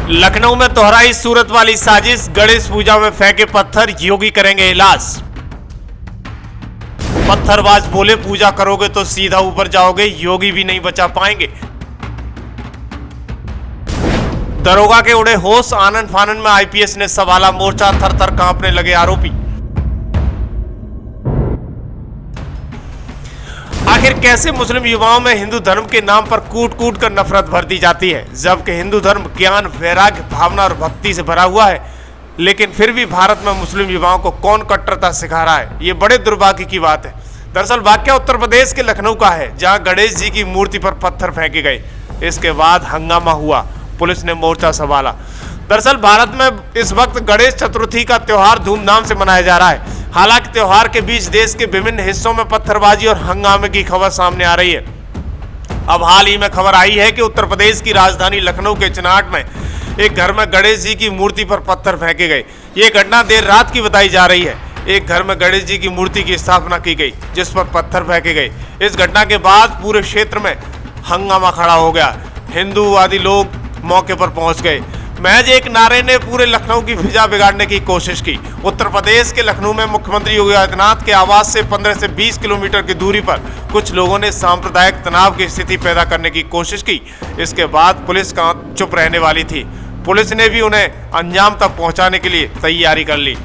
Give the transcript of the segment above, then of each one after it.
लखनऊ में दोहराई सूरत वाली साजिश, गणेश पूजा में फेंके पत्थर, योगी करेंगे इलाज। पत्थरबाज बोले पूजा करोगे तो सीधा ऊपर जाओगे, योगी भी नहीं बचा पाएंगे। दरोगा के उड़े होश, आनन फानन में आईपीएस ने संभाला मोर्चा, थर थर कांपने लगे आरोपी। आखिर कैसे मुस्लिम युवाओं में हिंदू धर्म के नाम पर कूट कूट कर नफरत भर दी जाती है, जबकि हिंदू धर्म ज्ञान, वैराग्य, भावना और भक्ति से भरा हुआ है, लेकिन फिर भी भारत में मुस्लिम युवाओं को कौन कट्टरता सिखा रहा है, ये बड़े दुर्भाग्य की बात है। दरअसल वाकया उत्तर प्रदेश के लखनऊ का है, जहां गणेश जी की मूर्ति पर पत्थर फेंके गए। इसके बाद हंगामा हुआ, पुलिस ने मोर्चा संभाला। दरअसल भारत में इस वक्त गणेश चतुर्थी का त्योहार धूमधाम से मनाया जा रहा है। हालांकि त्योहार के बीच देश के विभिन्न हिस्सों में पत्थरबाजी और हंगामे की खबर सामने आ रही है। अब हाल ही में खबर आई है कि उत्तर प्रदेश की राजधानी लखनऊ के चिनाट में एक घर में गणेश जी की मूर्ति पर पत्थर फेंके गए। ये घटना देर रात की बताई जा रही है। एक घर में गणेश जी की मूर्ति की स्थापना की गई, जिस पर पत्थर फेंके गए। इस घटना के बाद पूरे क्षेत्र में हंगामा खड़ा हो गया। हिंदूवादी लोग मौके पर पहुंच गए। महज एक नारे ने पूरे लखनऊ की फिजा बिगाड़ने की कोशिश की। उत्तर प्रदेश के लखनऊ में मुख्यमंत्री योगी आदित्यनाथ के आवास से 15 से 20 किलोमीटर की दूरी पर कुछ लोगों ने सांप्रदायिक तनाव की स्थिति पैदा करने की कोशिश की। इसके बाद पुलिस कहाँ चुप रहने वाली थी। पुलिस ने भी उन्हें अंजाम तक पहुंचाने के लिए तैयारी कर ली।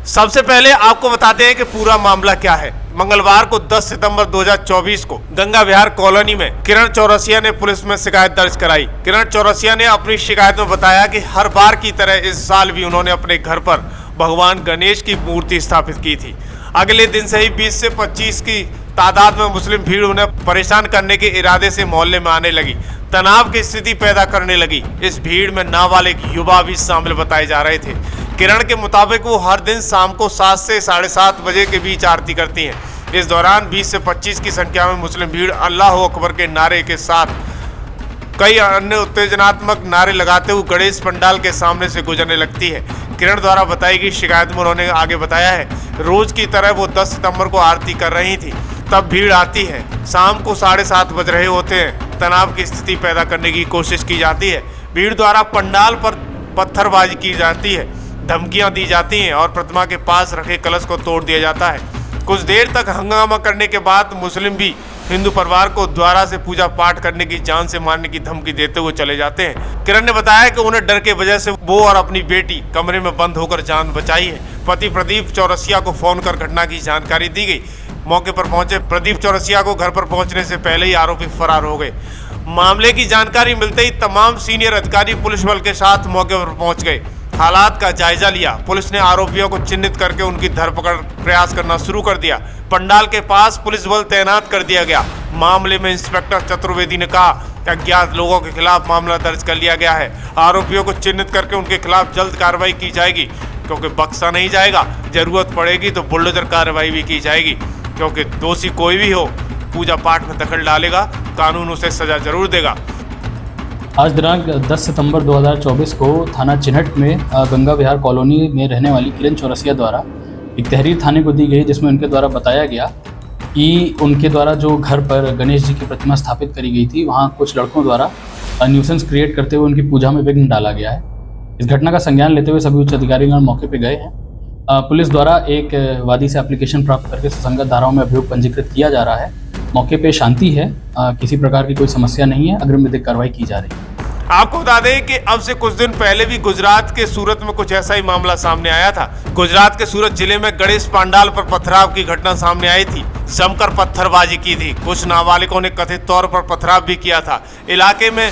सबसे पहले आपको बताते हैं कि पूरा मामला क्या है। मंगलवार को 10 सितंबर 2024 को गंगा विहार कॉलोनी में किरण चौरसिया ने पुलिस में शिकायत दर्ज कराई। किरण चौरसिया ने अपनी शिकायत में बताया कि हर बार की तरह इस साल भी उन्होंने अपने घर पर भगवान गणेश की मूर्ति स्थापित की थी। अगले दिन से ही 20 से 25 की तादाद में मुस्लिम भीड़ उन्हें परेशान करने के इरादे से मोहल्ले में आने लगी, तनाव की स्थिति पैदा करने लगी। इस भीड़ में नाबालिग युवा भी शामिल बताए जा रहे थे। किरण के मुताबिक वो हर दिन शाम को 7 से 7:30 बजे के बीच आरती करती हैं। इस दौरान 20 से 25 की संख्या में मुस्लिम भीड़ अल्लाह अकबर के नारे के साथ कई अन्य उत्तेजनात्मक नारे लगाते हुए गणेश पंडाल के सामने से गुजरने लगती है। किरण द्वारा बताई गई शिकायत में उन्होंने आगे बताया है, रोज की तरह वो 10 सितंबर को आरती कर रही थी, तब भीड़ आती है। शाम को 7:30 बज रहे होते हैं। तनाव की स्थिति पैदा करने की कोशिश की जाती है। भीड़ द्वारा पंडाल पर पत्थरबाजी की जाती है, धमकियां दी जाती हैं और प्रतिमा के पास रखे कलश को तोड़ दिया जाता है। कुछ देर तक हंगामा करने के बाद मुस्लिम भी हिंदू परिवार को द्वारा से पूजा पाठ करने की, जान से मारने की धमकी देते हुए चले जाते हैं। किरण ने बताया कि उन्हें डर के वजह से वो और अपनी बेटी कमरे में बंद होकर जान बचाई है। पति प्रदीप चौरसिया को फोन कर घटना की जानकारी दी गई। मौके पर पहुंचे प्रदीप चौरसिया को घर पर पहुंचने से पहले ही आरोपी फरार हो गए। मामले की जानकारी मिलते ही तमाम सीनियर अधिकारी पुलिस बल के साथ मौके पर पहुंच गए। हालात का जायजा लिया। पुलिस ने आरोपियों को चिन्हित करके उनकी धरपकड़ प्रयास करना शुरू कर दिया। पंडाल के पास पुलिस बल तैनात कर दिया गया। मामले में इंस्पेक्टर चतुर्वेदी ने कहा कि अज्ञात लोगों के खिलाफ मामला दर्ज कर लिया गया है। आरोपियों को चिन्हित करके उनके खिलाफ जल्द कार्रवाई की जाएगी, क्योंकि बख्शा नहीं जाएगा। जरूरत पड़ेगी तो बुलडोजर कार्रवाई भी की जाएगी, क्योंकि दोषी कोई भी हो पूजा पाठ में दखल डालेगा, कानून उसे सजा जरूर देगा। आज दिनांक 10 सितंबर 2024 को थाना चिन्हट में गंगा विहार कॉलोनी में रहने वाली किरण चौरसिया द्वारा एक तहरीर थाने को दी गई, जिसमें उनके द्वारा बताया गया कि उनके द्वारा जो घर पर गणेश जी की प्रतिमा स्थापित करी गई थी, वहां कुछ लड़कों द्वारा न्यूसेंस क्रिएट करते हुए उनकी पूजा में विघ्न डाला गया है। इस घटना का संज्ञान लेते हुए सभी उच्च अधिकारीगण मौके पर गए हैं। पुलिस द्वारा एक वादी से एप्लीकेशन प्राप्त करके सुसंगत धाराओं में अभियोग पंजीकृत किया जा रहा है। मौके पे शांति है, किसी प्रकार की कोई समस्या नहीं है। अग्रिम विधिक कार्रवाई की जा रही है। आपको बता दें कि अब से कुछ दिन पहले भी गुजरात के सूरत में कुछ ऐसा ही मामला सामने आया था। गुजरात के सूरत जिले में गणेश पंडाल पर पथराव की घटना सामने आई थी। जमकर पत्थरबाजी की थी। कुछ नाबालिगों ने कथित तौर पर पथराव भी किया था। इलाके में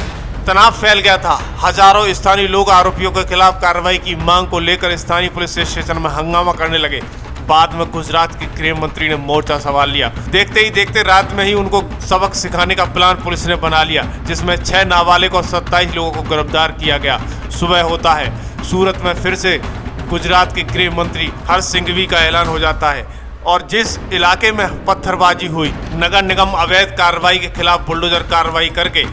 तनाव फैल गया था। हजारों स्थानीय लोग आरोपियों के खिलाफ कार्रवाई की मांग को लेकर स्थानीय पुलिस स्टेशन में हंगामा करने लगे। बाद में गुजरात के गृह मंत्री ने मोर्चा संभाल लिया। देखते ही देखते रात में ही उनको सबक सिखाने का प्लान पुलिस ने बना लिया, जिसमें 6 नाबालिग और 27 लोगों को गिरफ्तार किया गया। सुबह होता है, सूरत में फिर से गुजरात के गृह मंत्री हर्ष सिंघवी का ऐलान हो जाता है और जिस इलाके में पत्थरबाजी हुई, नगर निगम अवैध कार्रवाई के खिलाफ बुलडोजर कार्रवाई करके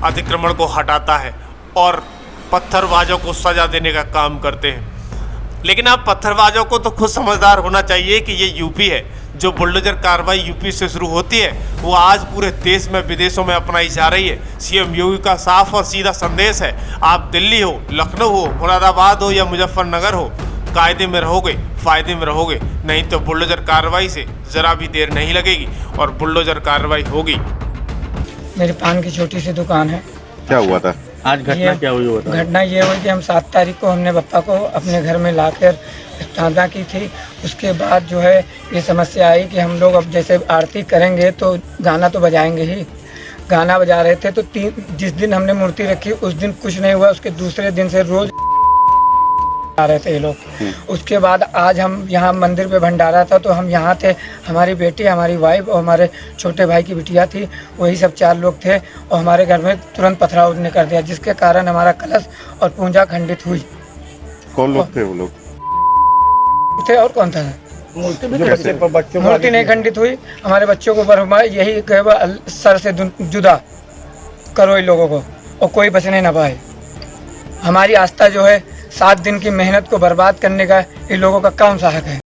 अतिक्रमण को हटाता है और पत्थरबाजों को सजा देने का काम करते हैं। लेकिन अब पत्थरबाजों को तो खुद समझदार होना चाहिए कि ये यूपी है, जो बुलडोजर कार्रवाई यूपी से शुरू होती है वो आज पूरे देश में विदेशों में अपनाई जा रही है। सीएम योगी का साफ और सीधा संदेश है, आप दिल्ली हो, लखनऊ हो, मुरादाबाद हो या मुजफ्फरनगर हो, कायदे में रहोगे, फायदे में रहोगे, नहीं तो बुलडोजर कार्रवाई से जरा भी देर नहीं लगेगी और बुलडोजर कार्रवाई होगी। मेरी पान की छोटी सी दुकान है। क्या हुआ था आज घटना क्या हुई वो बताओ। घटना ये हुई कि हम 7 तारीख को हमने पप्पा को अपने घर में लाकर स्थापना की थी। उसके बाद जो है ये समस्या आई कि हम लोग अब जैसे आरती करेंगे तो गाना तो बजाएंगे ही। गाना बजा रहे थे तो जिस दिन हमने मूर्ति रखी उस दिन कुछ नहीं हुआ, उसके दूसरे दिन से रोज आ रहे थे ये लोग। उसके बाद आज हम यहाँ मंदिर पे भंडारा था तो हम यहाँ थे, हमारी बेटी, हमारी वाइफ और हमारे छोटे भाई की बिटिया थी, वही सब 4 लोग थे और हमारे घर में तुरंत पथराव ने कर दिया, जिसके कारण हमारा कलश और पूजा खंडित हुई। कौन लोग थे वो लोग? थे और कौन था? मूर्ति नहीं खंडित हुई, हमारे बच्चों को बर्मा यही सर से जुदा करो इन लोगों को और कोई बचने ना पाए। हमारी आस्था जो है 7 दिन की मेहनत को बर्बाद करने का इन लोगों का कौन सा हक है?